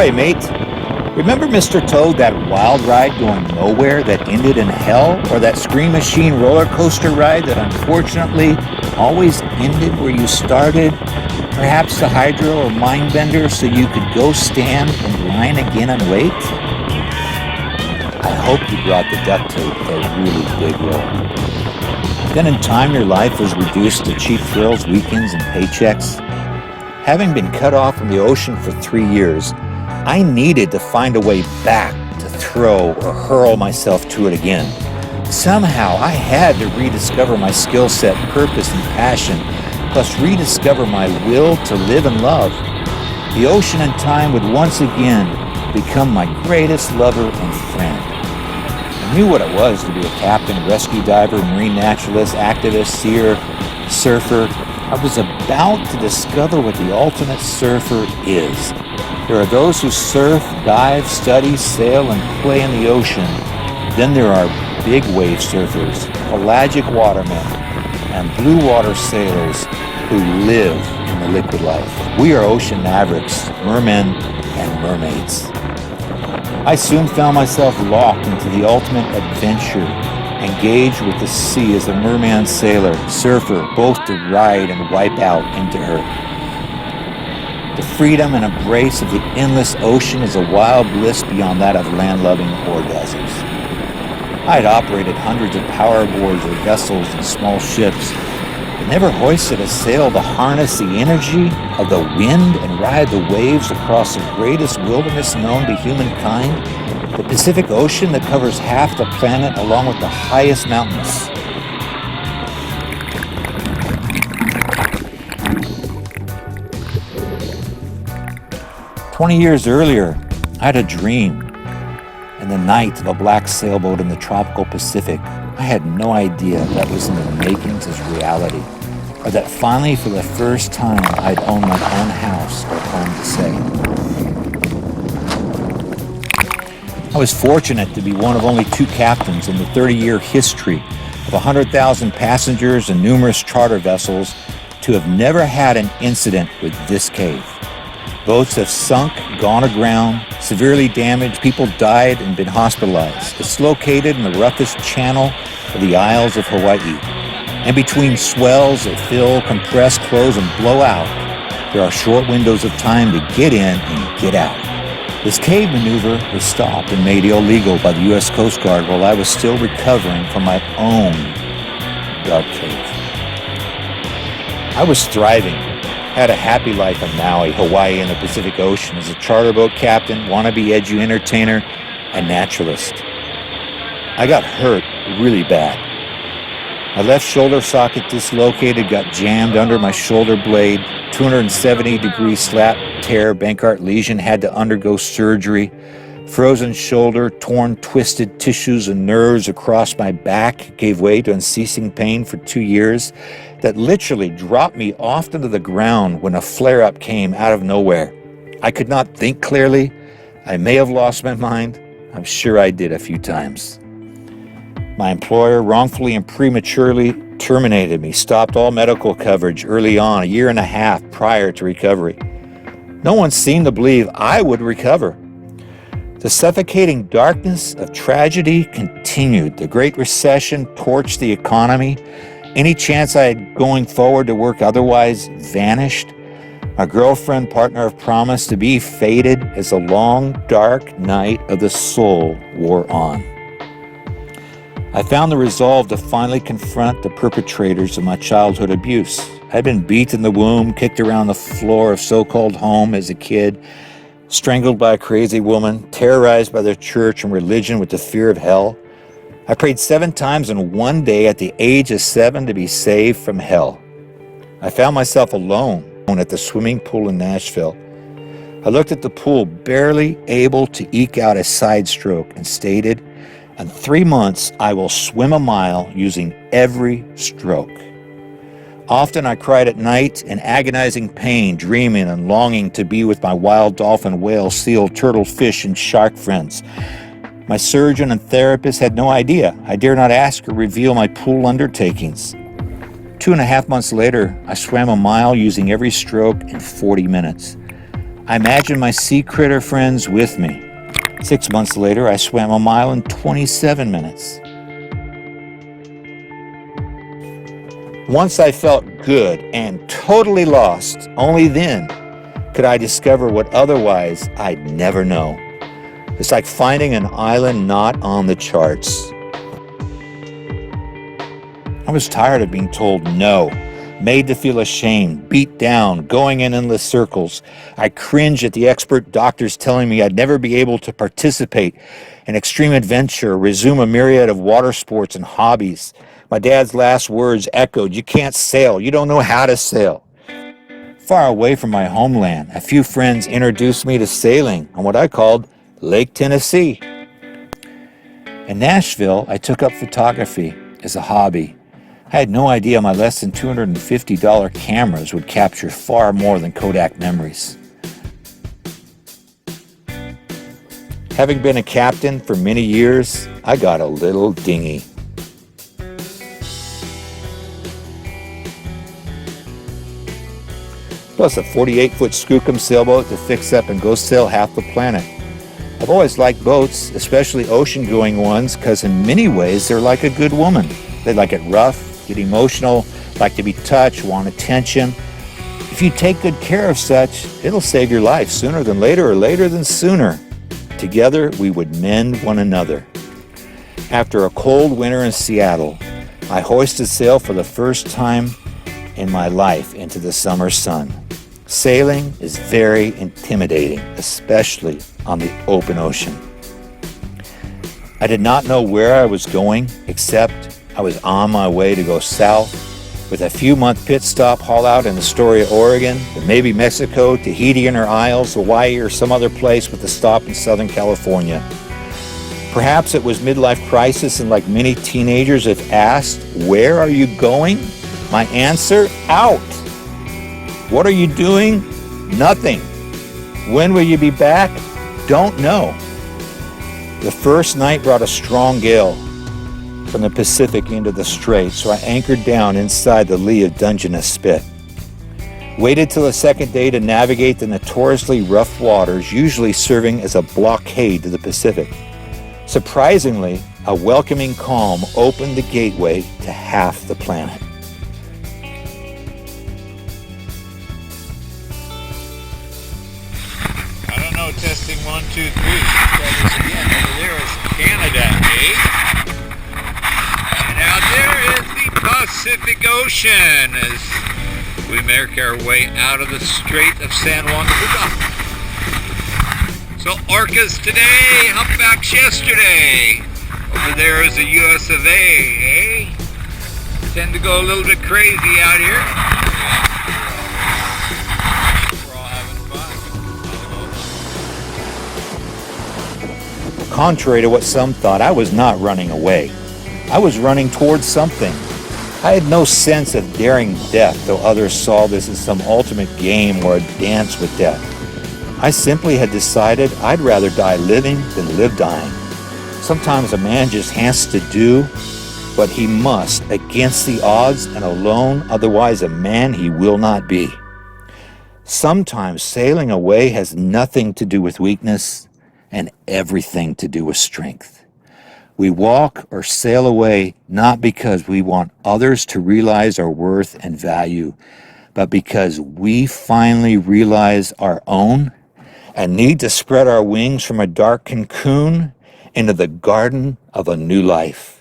Ahoy, mate. Remember Mr. Toad, that wild ride going nowhere that ended in hell? Or that Scream Machine roller coaster ride that unfortunately always ended where you started? Perhaps the hydro or mind bender so you could go stand in line again and wait? I hope you brought the duct tape for a really big roll. Then in time your life was reduced to cheap thrills, weekends, and paychecks. Having been cut off from the ocean for 3 years, I needed to find a way back to throw or hurl myself to it again. Somehow I had to rediscover my skill set, purpose, and passion, plus rediscover my will to live and love. The ocean and time would once again become my greatest lover and friend. I knew what it was to be a captain, rescue diver, marine naturalist, activist, seer, surfer. I was about to discover what the ultimate surfer is. There are those who surf, dive, study, sail, and play in the ocean. Then there are big wave surfers, pelagic watermen, and blue water sailors who live in the liquid life. We are ocean mavericks, mermen, and mermaids. I soon found myself locked into the ultimate adventure, engaged with the sea as a merman sailor, surfer, both to ride and wipe out into her. The freedom and embrace of the endless ocean is a wild bliss beyond that of land-loving orgasms. I had operated hundreds of powerboards or vessels and small ships, but never hoisted a sail to harness the energy of the wind and ride the waves across the greatest wilderness known to humankind, the Pacific Ocean that covers half the planet along with the highest mountains. "20 years earlier, I had a dream. In the night of a black sailboat in the tropical Pacific, I had no idea that was in the makings as reality, or that finally for the first time I'd own my own house or home to stay. I was fortunate to be one of only 2 captains in the 30-year history of 100,000 passengers and numerous charter vessels to have never had an incident with this cave. Boats have sunk, gone aground, severely damaged, people died and been hospitalized. It's located in the roughest channel of the Isles of Hawaii. And between swells that fill, compress, close, and blow out, there are short windows of time to get in and get out. This cave maneuver was stopped and made illegal by the U.S. Coast Guard while I was still recovering from my own dark cave. I was thriving. Had a happy life in Maui, Hawaii, and the Pacific Ocean as a charter boat captain, wannabe edu entertainer, and naturalist. I got hurt really bad. My left shoulder socket dislocated, got jammed under my shoulder blade, 270-degree slap tear, Bankart lesion, had to undergo surgery, frozen shoulder, torn, twisted tissues and nerves across my back, gave way to unceasing pain for 2 years. That literally dropped me off into the ground when a flare-up came out of nowhere. I could not think clearly. I may have lost my mind. I'm sure I did a few times. My employer wrongfully and prematurely terminated me, stopped all medical coverage early on, 1.5 years prior to recovery. No one seemed to believe I would recover. The suffocating darkness of tragedy continued. The Great Recession torched the economy. Any chance I had going forward to work otherwise vanished. My girlfriend, partner of promise, to be faded as the long, dark night of the soul wore on. I found the resolve to finally confront the perpetrators of my childhood abuse. I'd been beat in the womb, kicked around the floor of so-called home as a kid, strangled by a crazy woman, terrorized by the church and religion with the fear of hell. I prayed 7 times in one day at the age of 7 to be saved from hell. I found myself alone at the swimming pool in Nashville. I looked at the pool, barely able to eke out a side stroke, and stated, "In 3 months, I will swim a mile using every stroke." Often I cried at night in agonizing pain, dreaming and longing to be with my wild dolphin, whale, seal, turtle, fish, and shark friends. My surgeon and therapist had no idea. I dare not ask or reveal my pool undertakings. 2.5 months later, I swam a mile using every stroke in 40 minutes. I imagined my sea critter friends with me. 6 months later, I swam a mile in 27 minutes. Once I felt good and totally lost, only then could I discover what otherwise I'd never know. It's like finding an island not on the charts. I was tired of being told no, made to feel ashamed, beat down, going in endless circles. I cringed at the expert doctors telling me I'd never be able to participate in extreme adventure, resume a myriad of water sports and hobbies. My dad's last words echoed, "You can't sail, you don't know how to sail." Far away from my homeland, a few friends introduced me to sailing on what I called Lake Tennessee. In Nashville, I took up photography as a hobby. I had no idea my less than $250 cameras would capture far more than Kodak memories. Having been a captain for many years, I got a little dinghy. Plus a 48-foot Skookum sailboat to fix up and go sail half the planet. I've always liked boats, especially ocean-going ones, because in many ways they're like a good woman. They like it rough, get emotional, like to be touched, want attention. If you take good care of such, it'll save your life sooner than later or later than sooner. Together, we would mend one another. After a cold winter in Seattle, I hoisted sail for the first time in my life into the summer sun. Sailing is very intimidating, especially on the open ocean. I did not know where I was going, except I was on my way to go south with a few-month pit stop haul out in Astoria, Oregon, then maybe Mexico, Tahiti and her Isles, Hawaii, or some other place with a stop in Southern California. Perhaps it was midlife crisis, and like many teenagers, if asked, "Where are you going?" my answer, out. What are you doing? Nothing. When will you be back? Don't know. The first night brought a strong gale from the Pacific into the Strait, so I anchored down inside the lee of Dungeness Spit. Waited till the second day to navigate the notoriously rough waters, usually serving as a blockade to the Pacific. Surprisingly, a welcoming calm opened the gateway to half the planet. Testing 1, 2, 3. Try this again. Over there is Canada, eh? And out there is the Pacific Ocean as we make our way out of the Strait of San Juan de Fuca. So orcas today, humpbacks yesterday. Over there is the US of A, eh? Tend to go a little bit crazy out here. Contrary to what some thought, I was not running away. I was running towards something. I had no sense of daring death, though others saw this as some ultimate game or a dance with death. I simply had decided I'd rather die living than live dying. Sometimes a man just has to do what he must against the odds and alone, otherwise a man he will not be. Sometimes sailing away has nothing to do with weakness and everything to do with strength. We walk or sail away not because we want others to realize our worth and value, but because we finally realize our own and need to spread our wings from a dark cocoon into the garden of a new life.